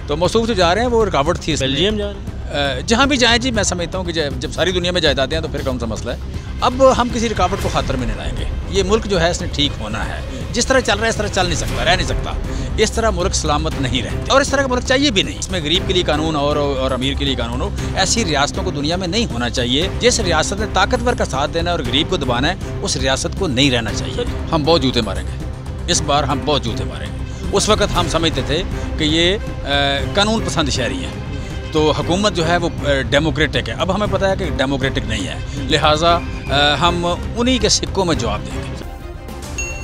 तो मौसूफ जो जा रहे हैं वो रुकावट थी। बेल्जियम जा रहे हैं, जहाँ भी जाएँ जी, मैं समझता हूँ कि जब सारी दुनिया में जायदादें हैं तो फिर कौन सा मसला है। अब हम किसी रुकावट को खातर में नहीं लाएंगे। ये मुल्क जो है इसने ठीक होना है। जिस तरह चल रहा है इस तरह चल नहीं सकता, रह नहीं सकता। इस तरह मुल्क सलामत नहीं रहता और इस तरह का मुल्क चाहिए भी नहीं। इसमें गरीब के लिए कानून और अमीर के लिए कानून हो। ऐसी रियासतों को दुनिया में नहीं होना चाहिए। जिस रियासत ने ताकतवर का साथ देना और गरीब को दबाना है, उस रियासत को नहीं रहना चाहिए। हम बहुत जूते मारेंगे इस बार, हम बहुत जूते मारेंगे। उस वक्त हम समझते थे कि ये कानून पसंद शहरी है, तो हुकूमत जो है वो डेमोक्रेटिक है। अब हमें पता है कि डेमोक्रेटिक नहीं है, लिहाजा हम उन्हीं के सिक्कों में जवाब देंगे।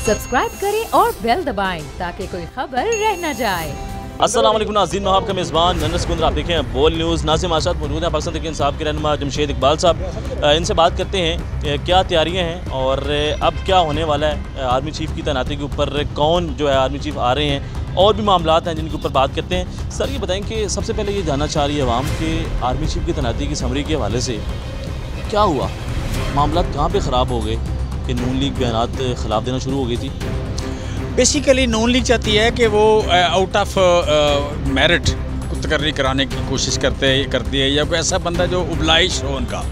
सब्सक्राइब करें और बेल दबाएं ताकि कोई खबर रह न जाए। अस्सलाम वालेकुम नाज़रीन, मैं आपका मेज़बान नन्नस कुंद्रा, आप देखें बोल न्यूज़। नाज़िम आसाद मौजूद हैं पाकिस्तान तहरीक इंसाफ के रहनुमा जमशेद इकबाल साहब। इनसे बात करते हैं क्या तैयारियां हैं और अब क्या होने वाला है आर्मी चीफ़ की तैनाती के ऊपर, कौन जो है आर्मी चीफ़ आ रहे हैं, और भी मामलात हैं जिनके ऊपर बात करते हैं। सर ये बताएं कि सबसे पहले ये जानना चाह रही है आवाम कि आर्मी चीफ़ की तैनाती की समरी के हवाले से क्या हुआ, मामलात कहाँ पर ख़राब हो गए कि नून लीग बयानात ख़िलाफ़ देना शुरू हो गई थी। बेसिकली नून लीग चाहती है कि वो आउट ऑफ मेरिट तकर्री कराने की कोशिश करती है, या कोई ऐसा बंदा जो उबलाइश हो उनका।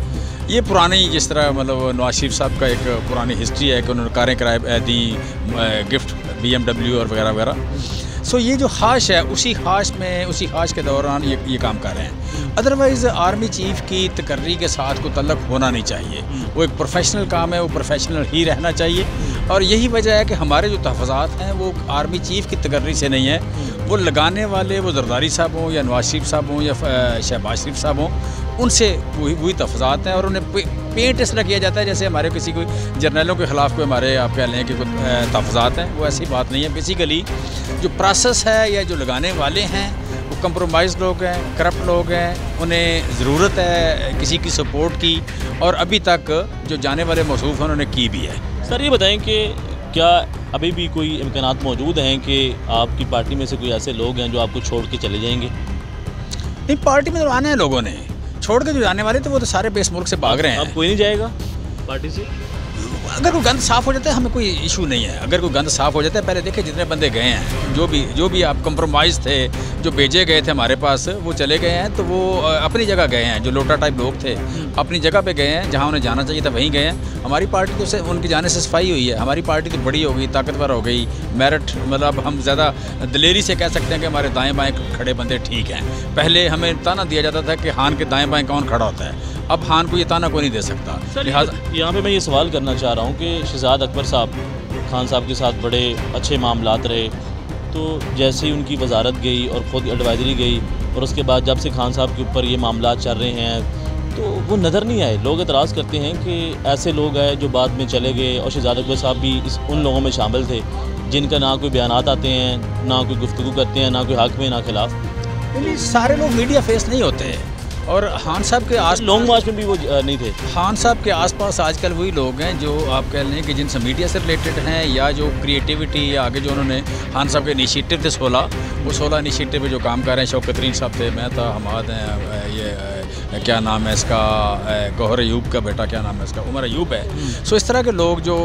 ये पुरानी, जिस तरह मतलब नवाज शरीफ साहब का एक पुरानी हिस्ट्री है कि उन्होंने कारें कराए दी, गिफ्ट BMW और वगैरह वगैरह। सो ये जो खाश है, उसी खाश के दौरान ये काम कर रहे हैं। अदरवाइज़ आर्मी चीफ़ की तकर्री के साथ कोई तल्लक होना नहीं चाहिए। वो एक प्रोफेशनल काम है, वो प्रोफेशनल ही रहना चाहिए। और यही वजह है कि हमारे जो तहफ़्फ़ुज़ात हैं वो आर्मी चीफ़ की तकर्री से नहीं है। वो लगाने वाले, वो जरदारी साहब हों या नवाज शरीफ साहब हों या शहबाज शरीफ साहब हों, उनसे वही तहफ़्फ़ुज़ात हैं। और उन्हें पेंट इस तरह किया जाता है जैसे हमारे किसी कोई जर्नलों के ख़िलाफ़ कोई हमारे आप कह लें कि कोई तहफ़्फ़ुज़ात हैं। वो ऐसी बात नहीं है। बेसिकली जो प्रोसेस है या जो लगाने वाले हैं वो कंप्रोमाइज़ लोग हैं, करप्ट लोग हैं। उन्हें ज़रूरत है किसी की सपोर्ट की, और अभी तक जो जाने वाले मौसूफ़ हैं उन्होंने की भी है। सर ये बताएं कि क्या अभी भी कोई इम्कानात मौजूद हैं कि आपकी पार्टी में से कोई ऐसे लोग हैं जो आपको छोड़ के चले जाएंगे? नहीं, पार्टी में तो आना है लोगों ने, छोड़ के जो जाने वाले थे वो तो सारे बेस मुल्क से भाग रहे हैं। अब कोई नहीं जाएगा पार्टी से? अगर कोई गंद साफ़ हो जाता है हमें कोई इशू नहीं है। अगर कोई गंद साफ़ हो जाता है, पहले देखिए जितने बंदे गए हैं, जो भी आप कंप्रोमाइज़ थे, जो भेजे गए थे हमारे पास, वो चले गए हैं। तो वो अपनी जगह गए हैं। जो लोटा टाइप लोग थे अपनी जगह पे गए हैं, जहाँ उन्हें जाना चाहिए था वहीं गए हैं। हमारी पार्टी तो से उनके जाने से सफाई हुई है। हमारी पार्टी तो बड़ी हो गई, ताकतवर हो गई, मेरिट, मतलब हम ज़्यादा दिलेरी से कह सकते हैं कि हमारे दाएँ बाएँ खड़े बंदे ठीक हैं। पहले हमें ताना दिया जाता था कि खान के दाएँ बाएँ कौन खड़ा होता है, अब खान को ये ताना कोई नहीं दे सकता। लिहाजा यहाँ पे मैं ये सवाल करना चाह रहा हूँ कि शहजाद अकबर साहब खान साहब के साथ बड़े अच्छे मामलात रहे, तो जैसे ही उनकी वजारत गई और ख़ुद एडवाइजरी गई, और उसके बाद जब से खान साहब के ऊपर ये मामलात चल रहे हैं तो वो नज़र नहीं आए। लोग एतराज़ करते हैं कि ऐसे लोग हैं जो बाद में चले गए, और शहजाद अकबर साहब भी उन लोगों में शामिल थे जिनका ना कोई बयानात आते हैं, ना कोई गुफ्तगू करते हैं, ना कोई हक़ में ना खिलाफ। सारे लोग मीडिया फेस नहीं होते। और खान साहब के आस लॉन्ग मार्च में भी वो नहीं थे। खान साहब के आसपास आजकल वही लोग हैं जो आप कह लें कि जिनसे मीडिया से रिलेटेड हैं, या जो क्रिएटिविटी या आगे जो उन्होंने खान साहब के इनिशिएटिव थे 16 इनिशिएटिव पे जो काम कर रहे हैं। शौकत तरीन साहब थे, मैं था, हमाद हैं, ये क्या नाम है इसका, गौहर अयूब का बेटा, क्या नाम है इसका, उमर अयूब है। सो इस तरह के लोग जो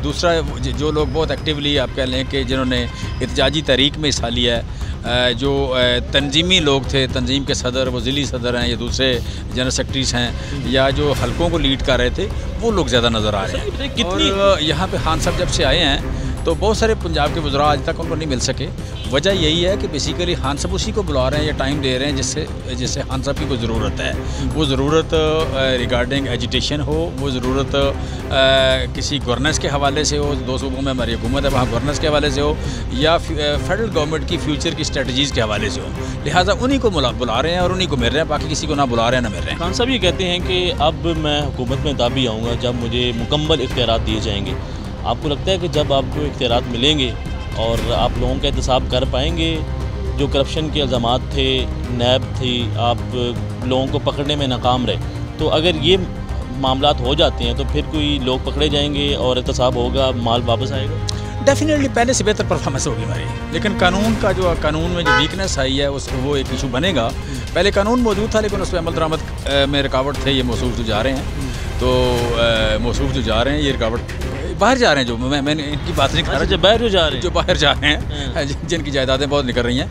दूसरा जो लोग बहुत एक्टिवली आप कह लें कि जिन्होंने एहतजाजी तहरीक में हिस्सा लिया है, जो तंजीमी लोग थे, तंजीम के सदर, वो ज़िली सदर हैं या दूसरे जनरल सेक्रेटरीज हैं, या जो हलकों को लीड कर रहे थे, वो लोग ज़्यादा नज़र आ रहे हैं। कितनी यहाँ पे खान साहब जब से आए हैं तो बहुत सारे पंजाब के वज़रा आज तक उनको नहीं मिल सके। वजह यही है कि बेसिकली खान साहब उसी को बुला रहे हैं या टाइम दे रहे हैं जिससे खान साहब की कोई ज़रूरत है। वो ज़रूरत रिगार्डिंग एजुटेशन हो, वो ज़रूरत किसी गवर्नेंस के हवाले से हो, 2 सूबों में हमारी हुकूमत है, वहाँ गवर्नेंस के हवाले से हो, या फेडरल गवर्नमेंट की फ्यूचर की स्ट्रेटजीज़ के हवाले से हो। लिहाजा उन्हीं को बुला रहे हैं और उन्हीं को मिल रहे हैं, बाकी किसी को ना बुला रहे हैं ना मिल रहे हैं। खान साहब ये कहते हैं कि अब मैं हुकूमत में तभी आऊँगा जब मुझे मुकम्मल इख्तियारात दिए जाएंगे। आपको लगता है कि जब आपको इख्तियारात मिलेंगे और आप लोगों का एहतसाब कर पाएंगे, जो करप्शन के इल्ज़ामात थे, नैब थी, आप लोगों को पकड़ने में नाकाम रहे, तो अगर ये मामलात हो जाते हैं तो फिर कोई लोग पकड़े जाएंगे और एहतसाब होगा, माल वापस आएगा? डेफिनेटली पहले से बेहतर परफॉर्मेंस होगी हमारी, लेकिन कानून में जो वीकनेस आई है वो एक इशू बनेगा। पहले कानून मौजूद था लेकिन उस पर अमल दरामद में रुकावट थे। ये मौसूफ जो जा रहे हैं, तो मौसूफ जो जा रहे हैं, ये रुकावट बाहर जा रहे हैं, जो मैंने इनकी बात नहीं कर रहा, जो बाहर जा रहे हैं, जो बाहर जा रहे हैं, जिनकी जायदादें बहुत निकल रही हैं,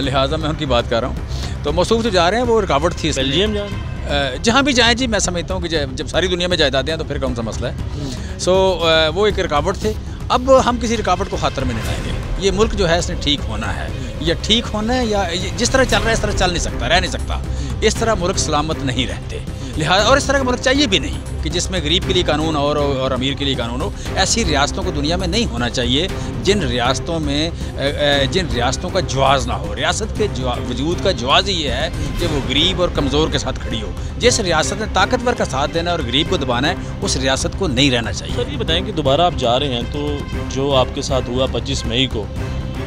लिहाजा मैं उनकी बात कर रहा हूँ। तो मौसूफ जो जा रहे हैं वो रुकावट थी। बेल्जियम जा रहे हैं, जहाँ भी जाएँ जी, मैं समझता हूँ कि जब सारी दुनिया में जायदादें हैं तो फिर कौन सा मसला है। सो वो एक रुकावट थे। अब हम किसी रुकावट को खातर में नहीं लाएंगे। ये मुल्क जो है इसने ठीक होना है, या ठीक होना है, या जिस तरह चल रहा है इस तरह चल नहीं सकता, रह नहीं सकता। इस तरह मुल्क सलामत नहीं रहते, लिहाजा और इस तरह का मुल्क चाहिए भी नहीं कि जिसमें गरीब के लिए कानून और अमीर के लिए कानून हो। ऐसी रियासतों को दुनिया में नहीं होना चाहिए जिन रियासतों का जवाज़ ना हो। रियासत के वजूद का जवाज़ ही ये है कि वो गरीब और कमज़ोर के साथ खड़ी हो। जिस रियासत ने ताकतवर का साथ देना और गरीब को दबाना है, उस रियासत को नहीं रहना चाहिए। सर ये बताएं कि दोबारा आप जा रहे हैं, तो जो आपके साथ हुआ 25 मई को,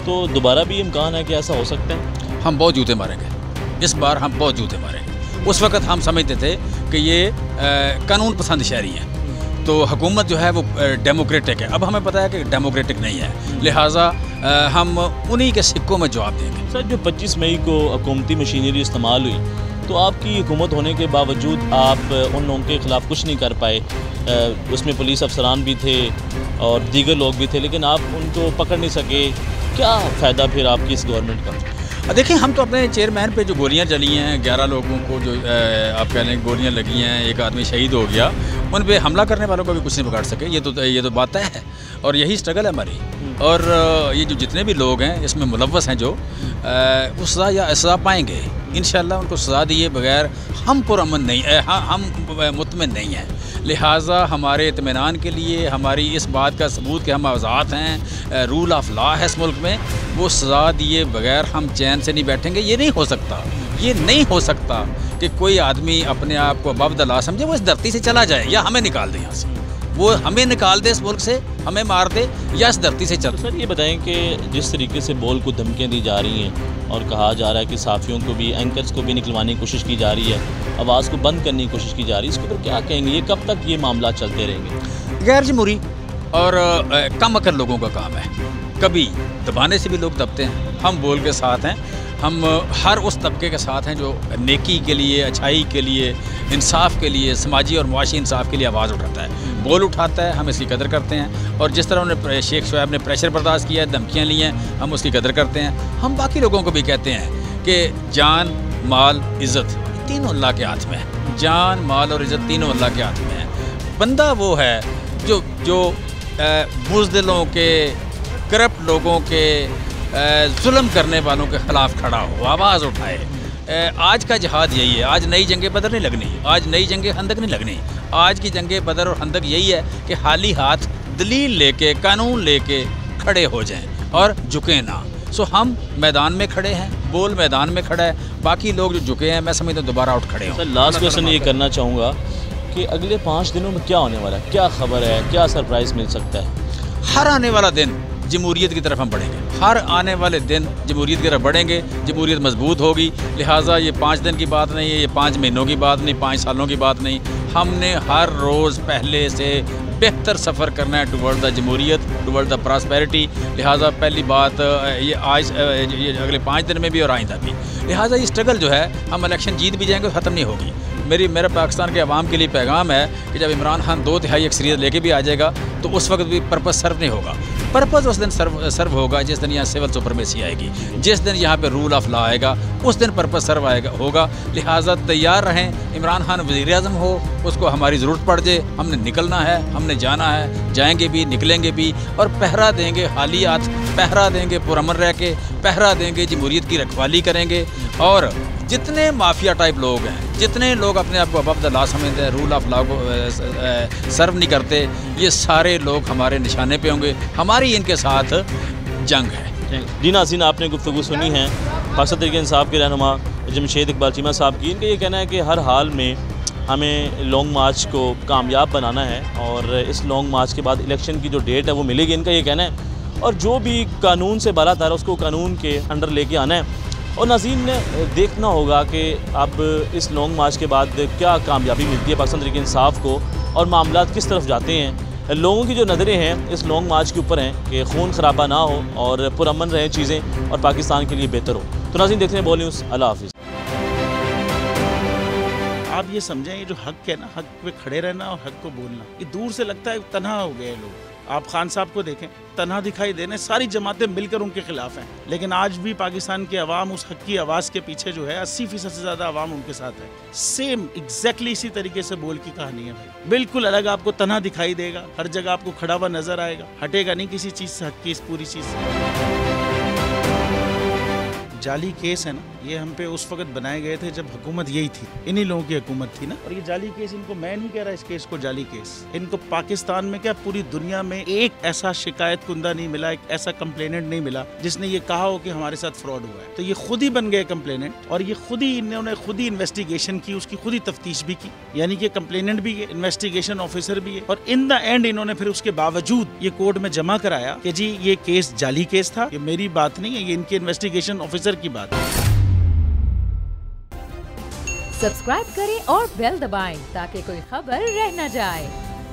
तो दोबारा भी इम्कान है कि ऐसा हो सकता है? हम बहुत जूते मारेंगे इस बार, हम बहुत जूते मारेंगे। उस वक्त हम समझते थे कि ये कानून पसंद शहरी हैं, तो हुकूमत जो है वो डेमोक्रेटिक है। अब हमें पता है कि डेमोक्रेटिक नहीं है, लिहाजा हम उन्हीं के सिक्कों में जवाब देंगे। सर जो 25 मई को हुकूमती मशीनरी इस्तेमाल हुई, तो आपकी हुकूमत होने के बावजूद आप उन लोगों के ख़िलाफ़ कुछ नहीं कर पाए। उसमें पुलिस अफसरान भी थे और दीगर लोग भी थे, लेकिन आप उनको पकड़ नहीं सके। क्या फ़ायदा फिर आपकी इस गवर्नमेंट का? देखिए, हम तो अपने चेयरमैन पे जो गोलियां चली हैं, 11 लोगों को जो आप कह लें गोलियां लगी हैं, एक आदमी शहीद हो गया, उन पे हमला करने वालों को भी कुछ नहीं बिगाड़ सके। ये तो बात तय है और यही स्ट्रगल है हमारी। और ये जो जितने भी लोग हैं इसमें मुलव्वस हैं, जो वो सज़ा या सज़ा पाएंगे इंशाअल्लाह। उनको सज़ा दिए बगैर हम पुरअमन नहीं, हम मुतमिन नहीं हैं। लिहाजा हमारे इत्मीनान के लिए, हमारी इस बात का सबूत कि हम आज़ाद हैं, रूल ऑफ लॉ है इस मुल्क में, वो सज़ा दिए बगैर हम चैन से नहीं बैठेंगे। ये नहीं हो सकता, ये नहीं हो सकता कि कोई आदमी अपने आप को अबदला समझे, वो इस धरती से चला जाए या हमें निकाल दे यहाँ से। वो हमें निकाल दे इस मुल्क से, हमें मार दे या इस धरती से चल। तो सर ये बताएं कि जिस तरीके से बोल को धमकियाँ दी जा रही हैं और कहा जा रहा है कि सहाफ़ियों को भी, एंकर्स को भी निकलवाने की कोशिश की जा रही है, आवाज़ को बंद करने की कोशिश की जा रही है, इसके ऊपर क्या कहेंगे? ये कब तक ये मामला चलते रहेंगे? गैर जमहूरी और कम अकल लोगों का काम है। कभी दबाने से भी लोग दबते हैं। हम बोल के साथ हैं, हम हर उस तबके के साथ हैं जो नेकी के लिए, अच्छाई के लिए, इंसाफ के लिए, समाजी और मुआशी इंसाफ के लिए आवाज़ उठाता है, बोल उठाता है। हम इसकी कदर करते हैं और जिस तरह उन्होंने शेख शुएब ने प्रेशर बर्दाश्त किया है, धमकियाँ ली हैं, हम उसकी कदर करते हैं। हम बाकी लोगों को भी कहते हैं कि जान, माल, इज़्ज़त तीनों अल्लाह के हाथ में है। जान, माल और इज़्ज़त तीनों अल्लाह के हाथ में है। बंदा वो है जो बुज़दिलों के, करप्ट लोगों के, जुल्म करने वालों के ख़िलाफ़ खड़ा हो, आवाज़ उठाए। आज का जिहाद यही है। आज नई जंग बदर नहीं लगनी, आज नई जंग खंदक नहीं लगनी। आज की जंग बदर और खंदक यही है कि खाली हाथ दलील लेके, कानून लेके खड़े हो जाएं और झुकें ना। सो हम मैदान में खड़े हैं, बोल मैदान में खड़ा है, बाकी लोग जो झुके हैं मैं समझता हूँ दोबारा उठ खड़े हों। सर लास्ट क्वेश्चन ये करना चाहूँगा कि अगले 5 दिनों में क्या होने वाला है? क्या खबर है? क्या सरप्राइज़ मिल सकता है? हर आने वाला दिन जमहूरियत की तरफ हम बढ़ेंगे। हर आने वाले दिन जमहूरियत की तरफ बढ़ेंगे, जमहूरियत मजबूत होगी। लिहाजा ये 5 दिन की बात नहीं है, ये 5 महीनों की बात नहीं, 5 सालों की बात नहीं। हमने हर रोज़ पहले से बेहतर सफ़र करना है टुवर्ड द जमहूरियत, टुवर्ड द प्रॉस्पेरिटी। लिहाजा पहली बात ये आज ये अगले 5 दिन में भी और आइंदा भी। लिहाजा ये स्ट्रगल जो है, हम इलेक्शन जीत भी जाएंगे, ख़त्म नहीं होगी। मेरा पाकिस्तान के अवाम के लिए पैगाम है कि जब इमरान खान 2/3 अक्सरियत लेके भी आ जाएगा तो उस वक्त भी पर्पस सर्व नहीं होगा। पर्पस उस दिन सर्व होगा जिस दिन यहाँ सिविल सुपरमेसी आएगी, जिस दिन यहाँ पे रूल ऑफ लॉ आएगा, उस दिन पर्पस सर्व होगा। लिहाजा तैयार रहें। इमरान खान वज़ीर आज़म हो, उसको हमारी ज़रूरत पड़ जाए, हमने निकलना है, हमने जाना है, जाएंगे भी, निकलेंगे भी और पहरा देंगे। खाली हाथ पहरा देंगे, पुरअमन रह के पहरा देंगे, जमहूरियत की रखवाली करेंगे। और जितने माफिया टाइप लोग हैं, जितने लोग अपने आप को अबव द लॉ समझते हैं, रूल ऑफ लॉ को सर्व नहीं करते, ये सारे लोग हमारे निशाने पे होंगे। हमारी इनके साथ जंग है। जी नाज़रीन, आपने गुफ्तगू सुनी है पाकिस्तान तहरीक इंसाफ के रहनुमा जमशेद इकबाल चीमा साहब की। इनका ये कहना है कि हर हाल में हमें लॉन्ग मार्च को कामयाब बनाना है और इस लॉन्ग मार्च के बाद इलेक्शन की जो डेट है वो मिलेगी, इनका ये कहना है। और जो भी कानून से बालातर है उसको कानून के अंडर लेके आना है। और नाज़रीन ने देखना होगा कि अब इस लॉन्ग मार्च के बाद क्या कामयाबी मिलती है पाकिस्तान तहरीक इंसाफ को और मामला किस तरफ जाते हैं। लोगों की जो नज़रें हैं इस लॉन्ग मार्च के ऊपर हैं कि खून खराबा ना हो और पुरअमन रहें चीज़ें और पाकिस्तान के लिए बेहतर हो। तो नाज़रीन देखते हैं बोल न्यूज़। अल्लाह हाफ़िज़। आप ये समझें, ये जो हक है ना, हक पे खड़े रहना और हक को बोलना, ये दूर से लगता है तन्हा हो गए लोग। आप खान साहब को देखें, तन्हा दिखाई देने, सारी जमातें मिलकर उनके खिलाफ हैं, लेकिन आज भी पाकिस्तान की आवाम उस हक की आवाज़ के पीछे जो है 80% से ज़्यादा आवाम उनके साथ है। सेम एग्जैक्टली इसी तरीके से बोल की कहानी है भाई, बिल्कुल अलग आपको तन्हा दिखाई देगा, हर जगह आपको खड़ा हुआ नजर आएगा, हटेगा नहीं किसी चीज़ से, हक की इस पूरी चीज़ से। जाली केस है ना, ये हम पे उस वक्त बनाए गए थे जब हुकूमत यही थी, इन्हीं लोगों की हुकूमत थी ना। और ये जाली केस, इनको मैं नहीं कह रहा इस केस को जाली केस, इनको पाकिस्तान में क्या पूरी दुनिया में एक ऐसा शिकायत कुंदा नहीं मिला, एक ऐसा कंप्लेनेंट नहीं मिला जिसने ये कहा हो कि हमारे साथ फ्रॉड हुआ है। तो ये खुद ही बन गए कंप्लेनेंट, और ये खुद ही इन्होंने खुद ही इन्वेस्टिगेशन की, उसकी खुद ही तफ्तीश भी की, यानी कि कंप्लेनेंट भी है, इन्वेस्टिगेशन ऑफिसर भी है, और इन द एंड इन्होंने फिर उसके बावजूद ये कोर्ट में जमा कराया कि जी ये केस जाली केस था। ये मेरी बात नहीं है, ये इनके इन्वेस्टिगेशन ऑफिसर की बात है। सब्सक्राइब करें और बेल दबाएं ताकि कोई खबर रह न जाए।